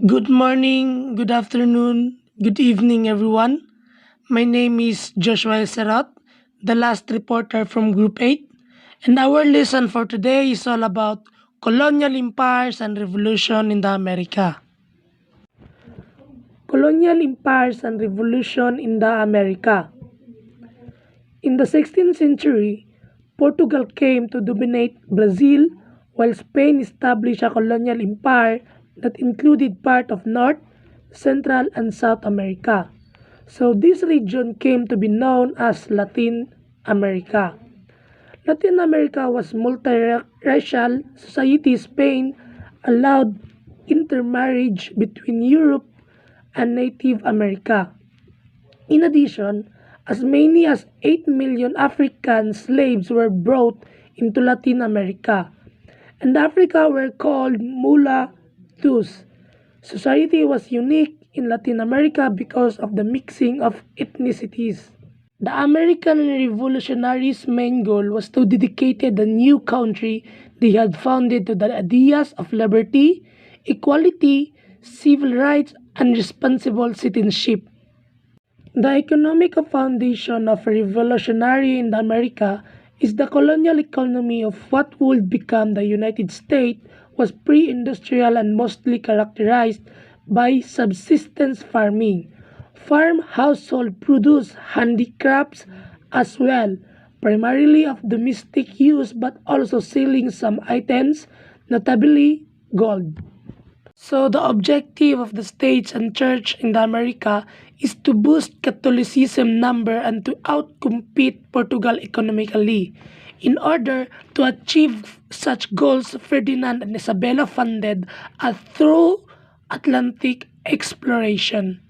Good morning, good afternoon, good evening, everyone. My name is Joshua Serot, the last reporter from Group 8, and our lesson for today is all about colonial empires and revolution in the America. Colonial empires and revolution in the America. In the 16th century, Portugal came to dominate Brazil, while Spain established a colonial empire that included part of North, Central, and South America. So this region came to be known as Latin America. Latin America was multiracial society. Spain allowed intermarriage between Europe and Native America. In addition, as many as 8 million African slaves were brought into Latin America, and Africa were called mulattoes. Society was unique in Latin America because of the mixing of ethnicities. The American revolutionaries' main goal was to dedicate the new country they had founded to the ideas of liberty, equality, civil rights, and responsible citizenship. The economic foundation of a revolutionary in America is the colonial economy of what would become the United States was pre-industrial and mostly characterized by subsistence farming. Farm household produce handicrafts as well, primarily of domestic use but also selling some items, notably gold. So the objective of the states and church in the America is to boost Catholicism number and to outcompete Portugal economically. In order to achieve such goals, Ferdinand and Isabella funded a through Atlantic exploration.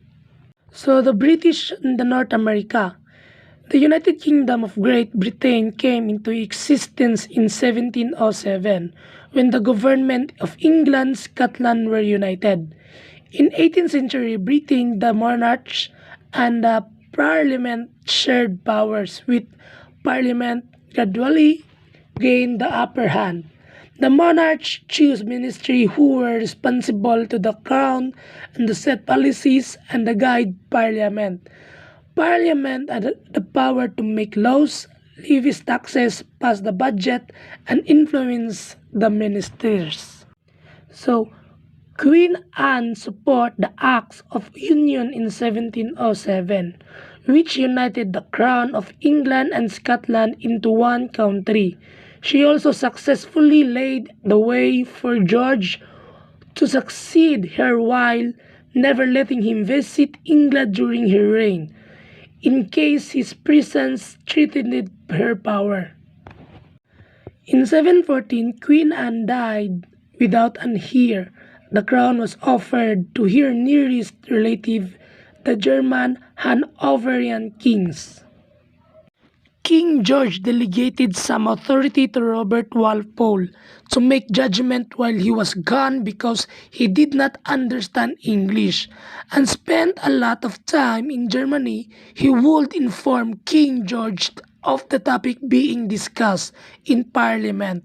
So the British in the North America. The United Kingdom of Great Britain came into existence in 1707 when the government of England, Scotland were united. In 18th century Britain, the monarchs and the parliament shared powers, with parliament gradually gained the upper hand. The monarchs chose ministry who were responsible to the crown and the set policies and the guide parliament. Parliament had the power to make laws, levy taxes, pass the budget, and influence the ministers. So, Queen Anne supported the Acts of Union in 1707, which united the crown of England and Scotland into one country. She also successfully laid the way for George to succeed her while never letting him visit England during her reign, in case his presence threatened her power. In 714, Queen Anne died without an heir. The crown was offered to her nearest relative, the German Hanoverian kings. King George delegated some authority to Robert Walpole to make judgment while he was gone because he did not understand English and spent a lot of time in Germany. He would inform King George of the topic being discussed in Parliament.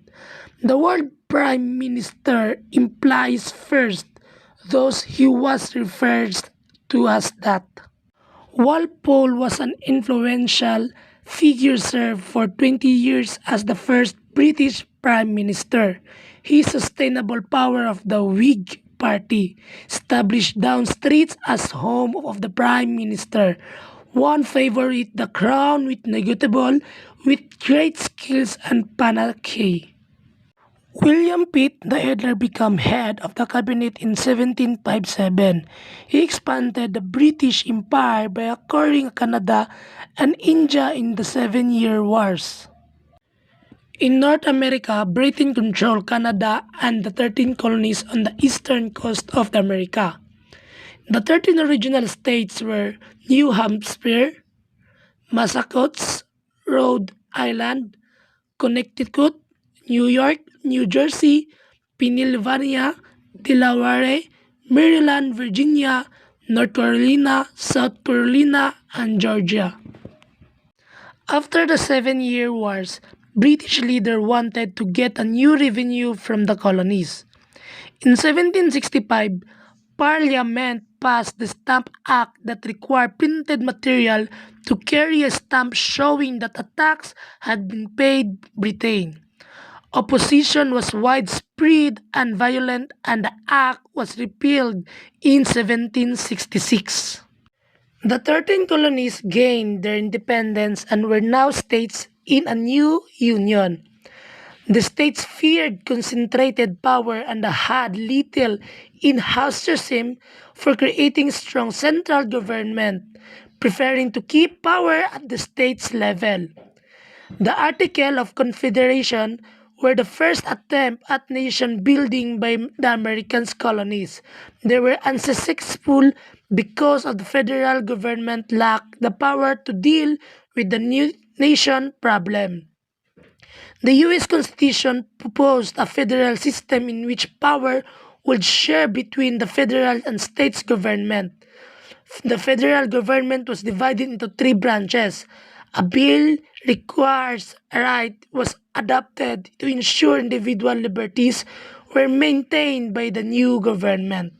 The word Prime Minister implies first, thus he was referred to as that. Walpole was an influential figure, served for 20 years as the first British Prime Minister. His sustainable power of the Whig Party established Downing Street as home of the Prime Minister. One favorite, the crown with negotiable with great skills and panache. William Pitt, the elder, became head of the cabinet in 1757. He expanded the British Empire by acquiring Canada and India in the Seven-Year Wars. In North America, Britain controlled Canada and the 13 colonies on the eastern coast of America. The 13 original states were New Hampshire, Massachusetts, Rhode Island, Connecticut, New York, New Jersey, Pennsylvania, Delaware, Maryland, Virginia, North Carolina, South Carolina, and Georgia. After the Seven-Year Wars, British leaders wanted to get a new revenue from the colonies. In 1765, Parliament passed the Stamp Act that required printed material to carry a stamp showing that a tax had been paid Britain. Opposition was widespread and violent, and the act was repealed in 1766. The 13 colonies gained their independence and were now states in a new union. The states feared concentrated power and had little in-house regime for creating strong central government, preferring to keep power at the states level. The Article of Confederation were the first attempt at nation building by the American colonies. They were unsuccessful because of the federal government lacked the power to deal with the new nation problem. The US Constitution proposed a federal system in which power would share between the federal and states government. The federal government was divided into three branches. A bill requires a right was adopted to ensure individual liberties were maintained by the new government.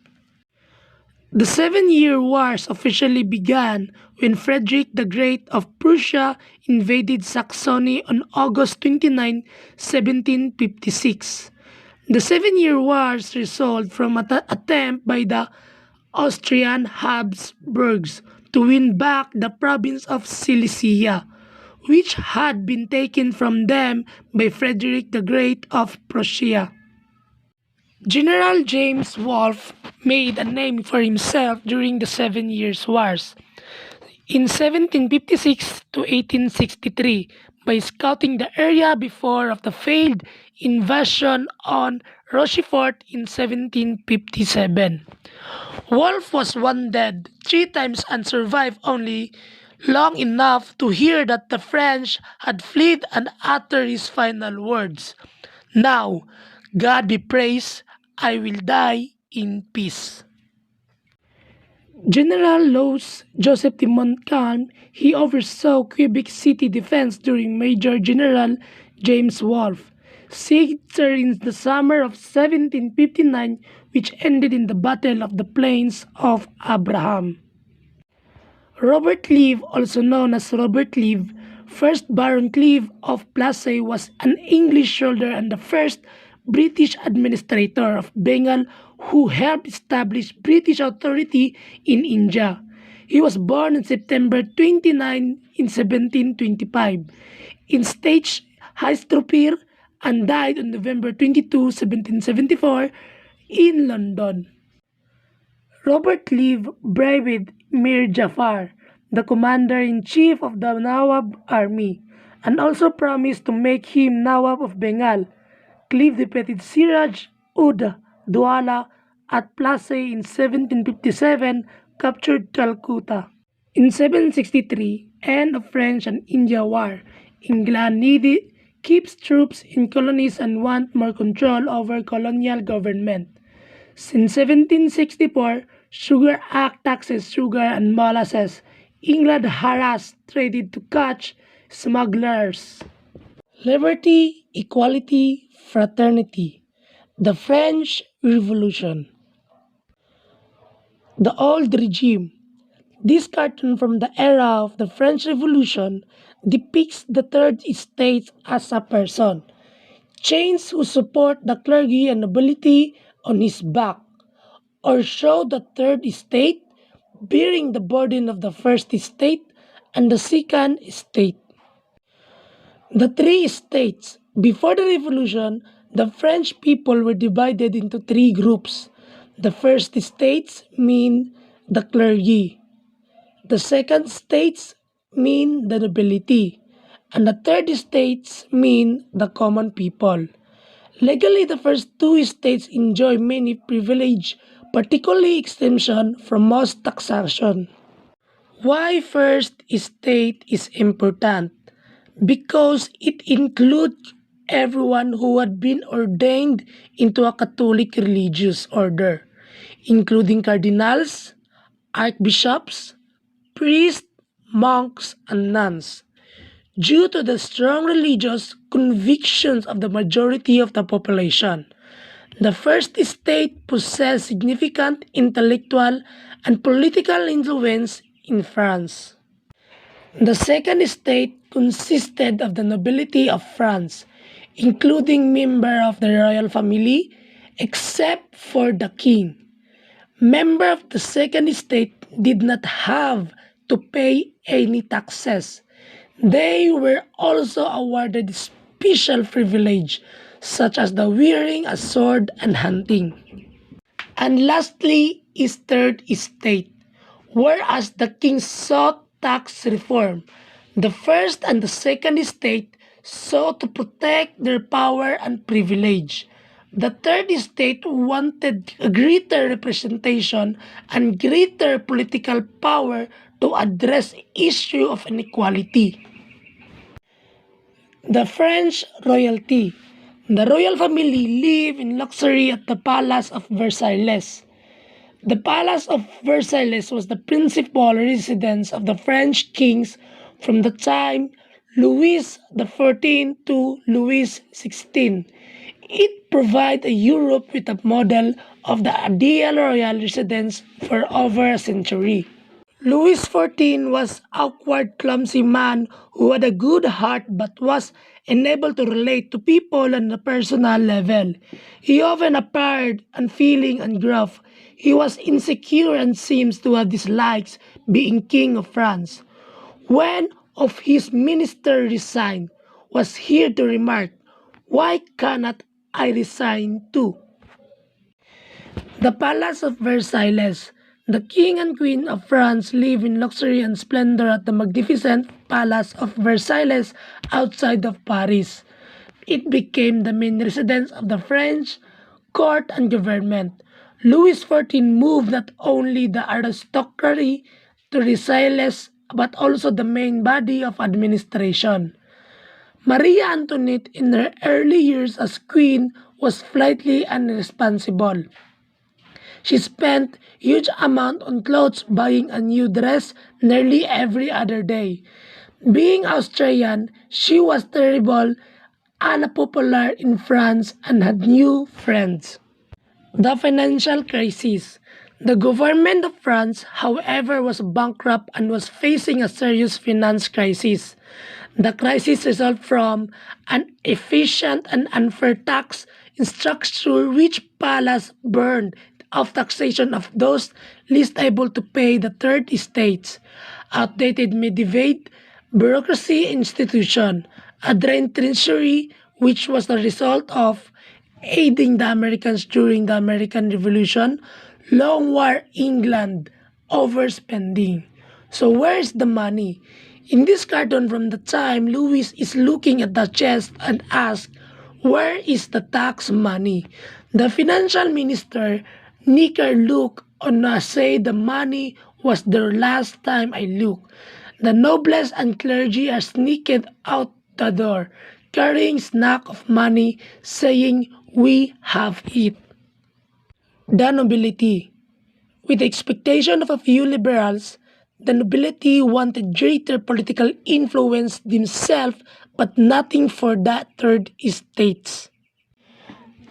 The Seven-Year Wars officially began when Frederick the Great of Prussia invaded Saxony on August 29, 1756. The Seven-Year Wars resulted from an attempt by the Austrian Habsburgs to win back the province of Silesia, which had been taken from them by Frederick the Great of Prussia. General James Wolfe made a name for himself during the Seven Years' Wars in 1756 to 1863 by scouting the area before of the failed invasion on Rochefort in 1757. Wolfe was wounded 3 times and survived only long enough to hear that the French had fled and utter his final words, "Now, God be praised, I will die in peace." General Louis Joseph de Montcalm, he oversaw Quebec City defense during Major General James Wolfe sieged there in the summer of 1759, which ended in the Battle of the Plains of Abraham. Robert Clive, also known as Robert Clive, 1st Baron Clive of Plassey, was an English soldier and the first British administrator of Bengal who helped establish British authority in India. He was born on September 29 in 1725 in Stage Hystropyr and died on November 22, 1774 in London. Robert Clive braved Mir Jafar, the commander-in-chief of the Nawab army, and also promised to make him Nawab of Bengal. Clive defeated Siraj ud Dowlah at Plassey in 1757, captured Calcutta. In 763, end of French and India War, England needed keeps troops in colonies and want more control over colonial government. Since 1764, Sugar Act taxes sugar and molasses. England harassed traded to catch smugglers. Liberty, equality, fraternity. The French Revolution. The old regime. This cartoon from the era of the French Revolution depicts the third estate as a person, chains who support the clergy and nobility on his back, or show the third estate bearing the burden of the first estate and the second estate. The three estates. Before the revolution, the French people were divided into three groups. The first estates mean the clergy. The second states mean the nobility. And the third estates mean the common people. Legally, the first two estates enjoy many privileges, particularly exemption from most taxation. Why first estate is important? Because it includes everyone who had been ordained into a Catholic religious order, including cardinals, archbishops, priests, monks, and nuns. Due to the strong religious convictions of the majority of the population, The first state possessed significant intellectual and political influence in France. The second state consisted of the nobility of France, including members of the royal family, except for the king. Members of the second estate did not have to pay any taxes. They were also awarded special privilege, such as the wearing a sword and hunting. And lastly is third estate, whereas the king sought tax reform. The first and the second estate sought to protect their power and privilege. The third estate wanted a greater representation and greater political power to address issue of inequality. The French royalty. The royal family lived in luxury at the Palace of Versailles. The Palace of Versailles was the principal residence of the French kings from the time Louis XIV to Louis XVI. It provided Europe with a model of the ideal royal residence for over a century. Louis XIV was an awkward, clumsy man who had a good heart but was unable to relate to people on a personal level. He often appeared unfeeling and gruff. He was insecure and seems to have dislikes being king of France. One of his ministers resigned, was here to remark, "Why cannot I resign too?" The Palace of Versailles. The King and Queen of France live in luxury and splendor at the magnificent Palace of Versailles outside of Paris. It became the main residence of the French court and government. Louis XIV moved not only the aristocracy to Versailles but also the main body of administration. Maria Antoinette, in her early years as queen, was flighty and irresponsible. She spent huge amount on clothes, buying a new dress nearly every other day. Being Austrian, she was terrible, unpopular in France, and had new friends. The financial crisis. The government of France, however, was bankrupt and was facing a serious finance crisis. The crisis resulted from an efficient and unfair tax structure which palace burned of taxation of those least able to pay the third estates, outdated medieval bureaucracy institution, a drained treasury which was the result of aiding the Americans during the American Revolution, long war England, overspending. So where's the money? In this cartoon from the time, Louis is looking at the chest and asks, where is the tax money? The financial minister Nicker look on say the money was their last time I look. The nobles and clergy are sneaked out the door, carrying snack of money, saying, "We have it." The nobility. With the expectation of a few liberals, the nobility wanted greater political influence themselves, but nothing for the third estates.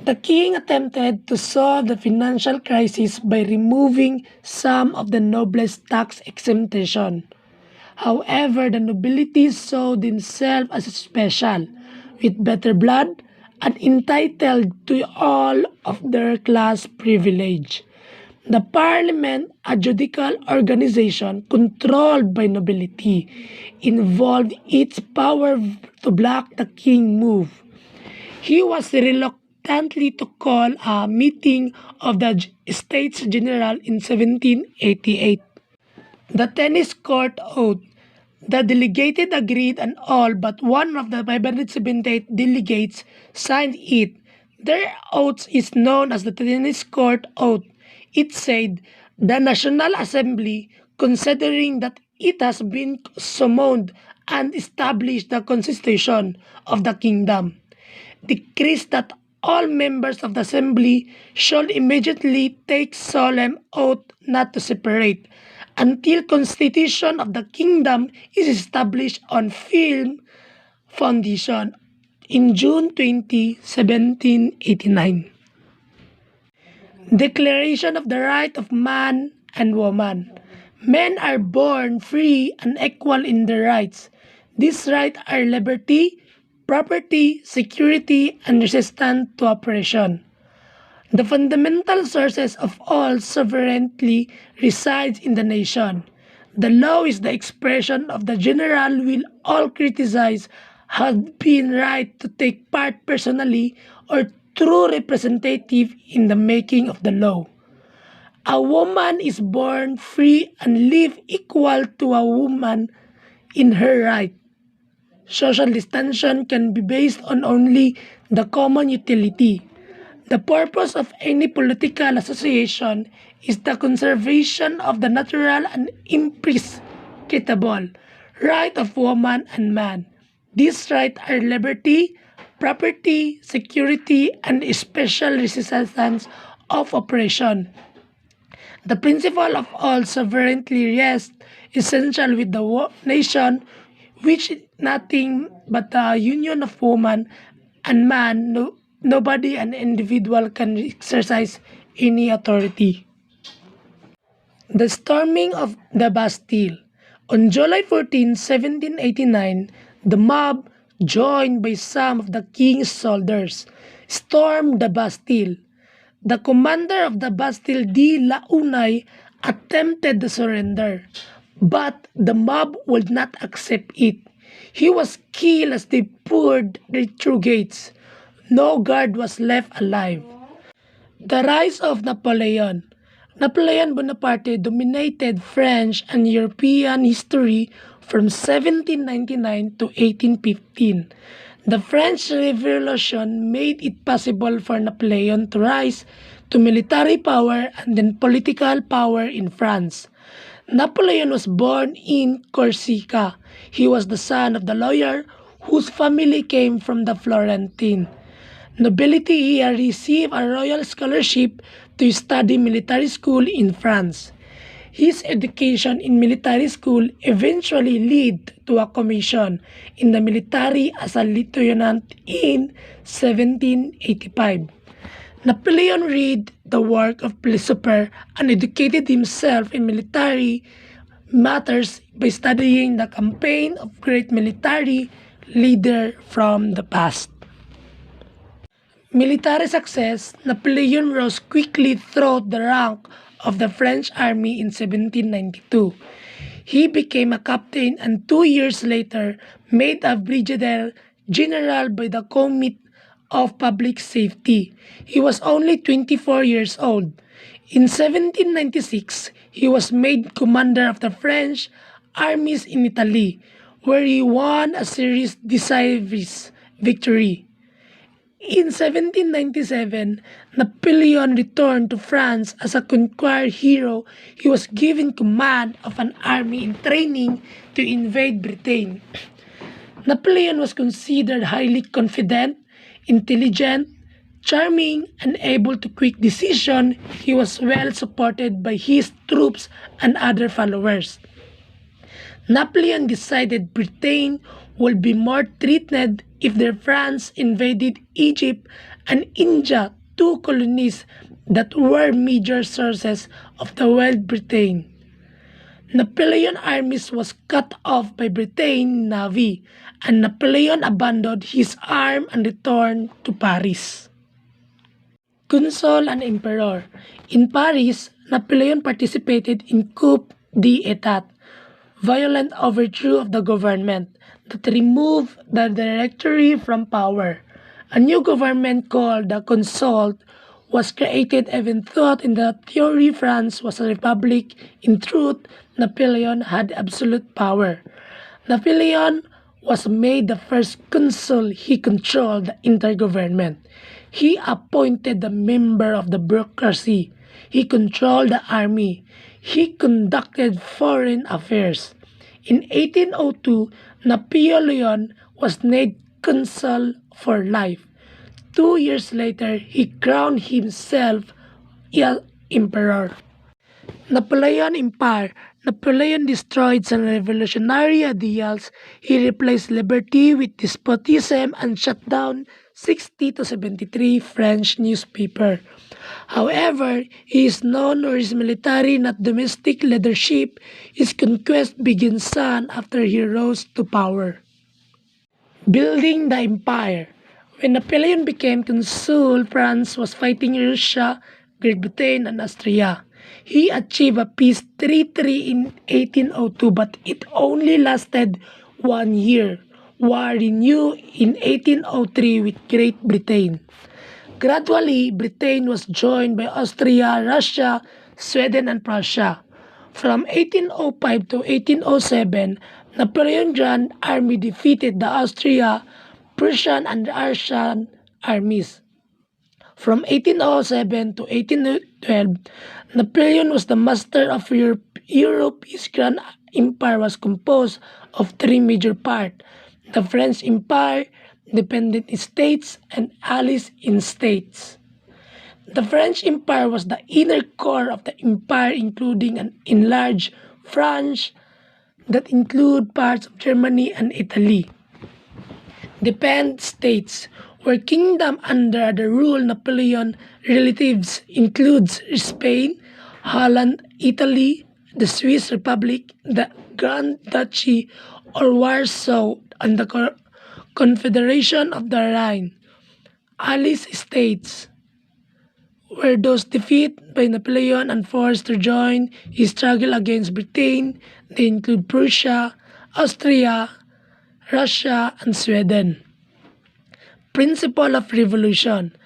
The king attempted to solve the financial crisis by removing some of the nobles' tax exemption. However, the nobility saw themselves as special, with better blood, and entitled to all of their class privilege. The parliament, a judicial organization controlled by nobility, involved its power to block the king move. He was reluctantly to call a meeting of the States General in 1788. The tennis court oath. The delegated agreed and all but one of the 578 delegates signed it. Their oath is known as the tennis court oath. It said, "The National Assembly, considering that it has been summoned and established the Constitution of the Kingdom, decrees that all members of the Assembly shall immediately take solemn oath not to separate, until Constitution of the Kingdom is established on firm foundation," in June 20, 1789. Declaration of the Right of Man and Woman. Men are born free and equal in their rights. These rights are liberty, property, security, and resistance to oppression. The fundamental sources of all sovereignty resides in the nation. The law is the expression of the general will. All criticize have been right to take part personally or through representative in the making of the law. A woman is born free and live equal to a woman in her right. Social distinction can be based on only the common utility. The purpose of any political association is the conservation of the natural and imprescriptible right of woman and man. These rights are liberty, property, security, and special resistance of oppression. The principle of all sovereignty rests essential with the nation, which is nothing but the union of woman and man. Nobody, an individual, can exercise any authority. The storming of the Bastille. On July 14, 1789, the mob, joined by some of the king's soldiers, stormed the Bastille. The commander of the Bastille de la Unay attempted to surrender, but the mob would not accept it. He was killed as they poured through gates. No guard was left alive. The rise of Napoleon. Napoleon Bonaparte dominated French and European history from 1799 to 1815. The French Revolution made it possible for Napoleon to rise to military power and then political power in France. Napoleon was born in Corsica. He was the son of the lawyer whose family came from the Florentine nobility. He received a royal scholarship to study military school in France. His education in military school eventually led to a commission in the military as a lieutenant in 1785. Napoleon read the work of philosopher and educated himself in military matters by studying the campaign of great military leader from the past. Military success. Napoleon rose quickly through the rank of the French army in 1792. He became a captain and 2 years later made a brigadier general by the Committee of Public Safety. He was only 24 years old. In 1796, he was made commander of the French armies in Italy, where he won a series decisive victory. In 1797, Napoleon returned to France as a conquered hero. He was given command of an army in training to invade Britain. Napoleon was considered highly confident, intelligent, charming, and able to quick decision. He was well supported by his troops and other followers. Napoleon decided Britain would be more threatened if France invaded Egypt and India, two colonies that were major sources of the world Britain. Napoleon's armies was cut off by Britain Navy, and Napoleon abandoned his army and returned to Paris. Consul and Emperor. In Paris, Napoleon participated in coup d'état, violent overthrow of the government that removed the Directory from power. A new government called the Consul was created. Even though in the theory France was a republic, in truth Napoleon had absolute power. Napoleon was made the first consul. He controlled the entire government. He appointed the member of the bureaucracy. He controlled the army. He conducted foreign affairs. In 1802, Napoleon was made consul for life. 2 years later, he crowned himself emperor. Napoleon Empire. Napoleon destroyed some revolutionary ideals. He replaced liberty with despotism and shut down 60 to 73 French newspapers. However, he is known for his military, not domestic leadership. His conquest began soon after he rose to power. Building the empire. When Napoleon became consul, France was fighting Russia, Great Britain, and Austria. He achieved a peace treaty in 1802, but it only lasted 1 year. War renewed in 1803 with Great Britain. Gradually, Britain was joined by Austria, Russia, Sweden, and Prussia. From 1805 to 1807, Napoleon's Grand Army defeated the Austria, Prussian, and Russian armies. From 1807 to 1812, Napoleon was the master of Europe. His Grand Empire was composed of three major parts: the French Empire, dependent states, and allies in states. The French Empire was the inner core of the empire, including an enlarged France that include parts of Germany and Italy. Dependent states were kingdom under the rule Napoleon. Relatives includes Spain, Holland, Italy, the Swiss Republic, the Grand Duchy or Warsaw, and the Confederation of the Rhine. Allies states were those defeated by Napoleon and forced to join his struggle against Britain. They include Prussia, Austria, Russia, and Sweden. Principle of Revolution.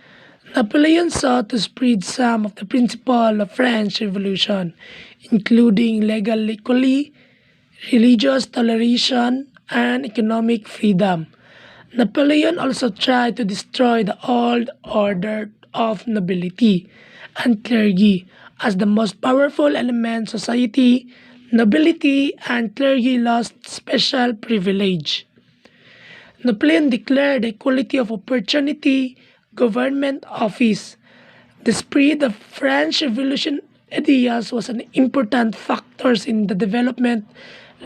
Napoleon sought to spread some of the principles of French Revolution, including legal equality, religious toleration, and economic freedom. Napoleon also tried to destroy the old order of nobility and clergy as the most powerful element in society. Nobility and clergy lost special privilege. Napoleon declared equality of opportunity, government office. The spread of French Revolution ideas was an important factor in the development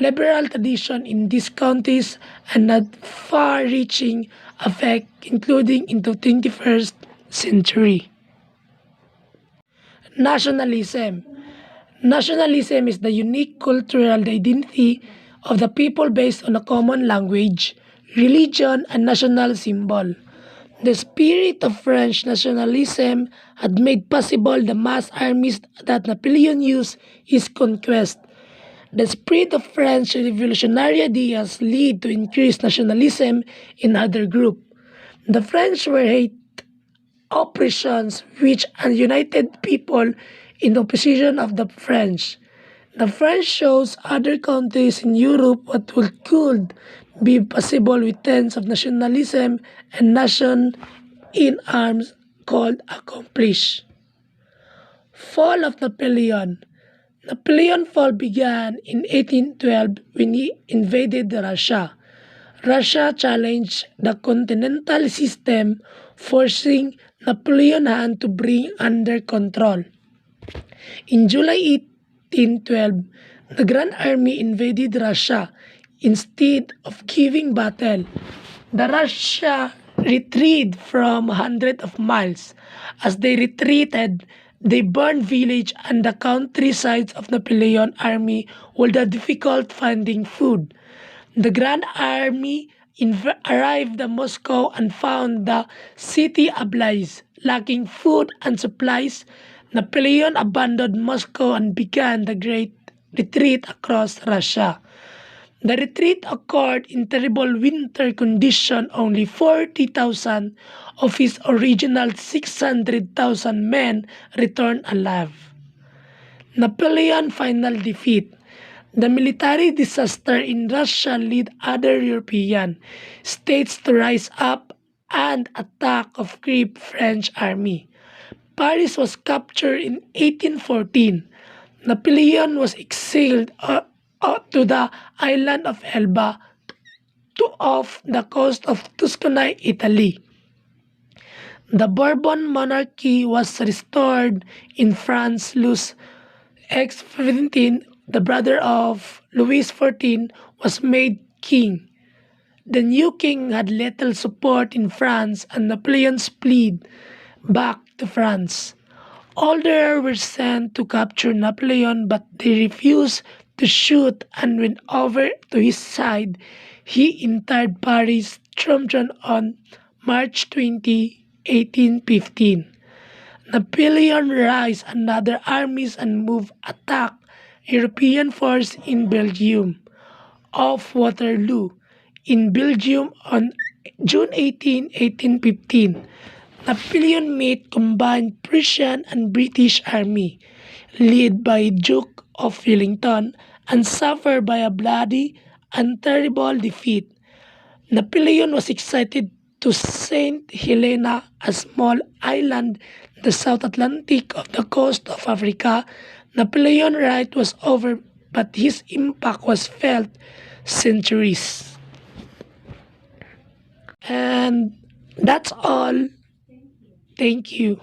liberal tradition in these countries and had far-reaching effect including into 21st century. Nationalism. Nationalism is the unique cultural identity of the people based on a common language, religion, and national symbol. The spirit of French nationalism had made possible the mass armies that Napoleon used his conquest. The spread of French revolutionary ideas led to increased nationalism in other groups. The French were hate oppressions which united people in opposition of the French. The French shows other countries in Europe what could be possible with tens of nationalism and nation in arms called accomplish. Fall of Napoleon. Napoleon's fall began in 1812 when he invaded Russia. Russia challenged the continental system, forcing Napoleon to bring under control. In July 1812, the Grand Army invaded Russia. Instead of giving battle, the Russia retreated from hundreds of miles. As they retreated, they burned villages and the countrysides of Napoleon's army would have difficult finding food. The Grand Army arrived at Moscow and found the city ablaze. Lacking food and supplies, Napoleon abandoned Moscow and began the Great Retreat across Russia. The retreat occurred in terrible winter conditions. Only 40,000 of his original 600,000 men returned alive. Napoleon's final defeat. The military disaster in Russia led other European states to rise up and attack of Great French army. Paris was captured in 1814. Napoleon was exiled to the island of Elba off the coast of Tuscany, Italy. The Bourbon monarchy was restored in France. Louis XV, the brother of Louis XIV, was made king. The new king had little support in France and Napoleon fled back to France. Order were sent to capture Napoleon, but they refused to shoot and went over to his side. He entered Paris, Tromson on March 20, 1815. Napoleon raised another armies and moved attack European force in Belgium off Waterloo in Belgium on June 18, 1815. Napoleon met combined Prussian and British army, led by Duke of Wellington, and suffered by a bloody and terrible defeat. Napoleon was excited to Saint Helena, a small island in the South Atlantic off the coast of Africa. Napoleon's right was over, but his impact was felt centuries. And that's all. Thank you.